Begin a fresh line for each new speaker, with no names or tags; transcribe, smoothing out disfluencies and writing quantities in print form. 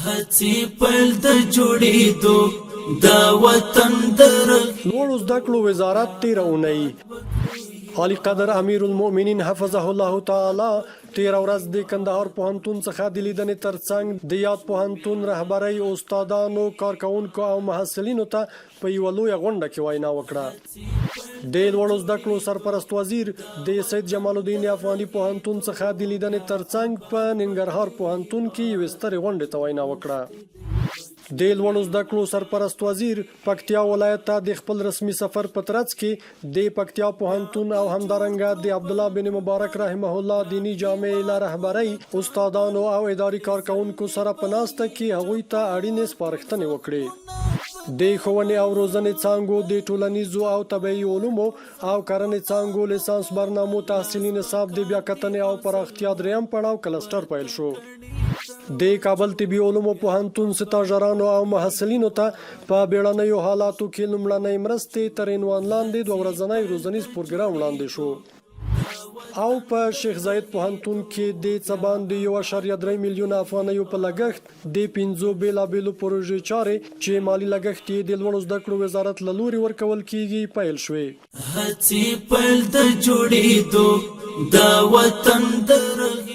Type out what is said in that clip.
هڅې پیل د جوړېدو دا وطن در
لوړو زده کړو وزارت تیره اونۍ عالی قدر امیر المؤمنین حفظه الله تعالی تیره ورځ د کندهار پوهنتون څخه د لیدنې ترڅنګ د یاد پوهنتون رهبرۍ استادانو کارکوونکو او محصلینو ته په یوه لویه غونډه کې وینا وکړه. د لوړو زده کړو سرپرست وزیر د سید جمال الدین افغاني پوهنتون څخه د لیدنې ترڅنګ په ننګرهار پوهنتون کې یوې سترې غونډې ته وینا وکړه. د لوړو زده کړو سرپرست وزیر پکتیا ولایت ته د خپل رسمي سفر په ترڅ کې د پکتیا پوهنتون او همدارنګه د عبدالله بن مبارک رحمه الله دینی جامع له رهبرۍ استادانو او اداري کارکوونکو سره په ناسته کې هغوی ته اړینې سپارښتنې وکړې. د ښوونې او روزنې څانګو د ټولنیزو او طبیعي علومو او کرنې څانګو لیسانس برنامو تحصیلي نصاب د بیاکتنې او پراختیا دریم پړاو کلسټر پیل شو. د کابل طبي علومو پوهنتون سټاژرانو او محصلینو ته په بیړنیو حالاتو کې لومړنۍ مرستې تر عنوان لاندې 2 ورځنی روزنیز پروګرام وړاندې شو. او په شیخ زاید پوهنتون کې د څه باندې 1.3 میلیونه افغانیو په لګښت د 5 بیلابیلو پروژې چارې چې مالی لګښت یې د لوړو زده کړو وزارت له لوري ورکول کیږي پیل شوې.
هڅې پیل د جوړېدو دا وطن در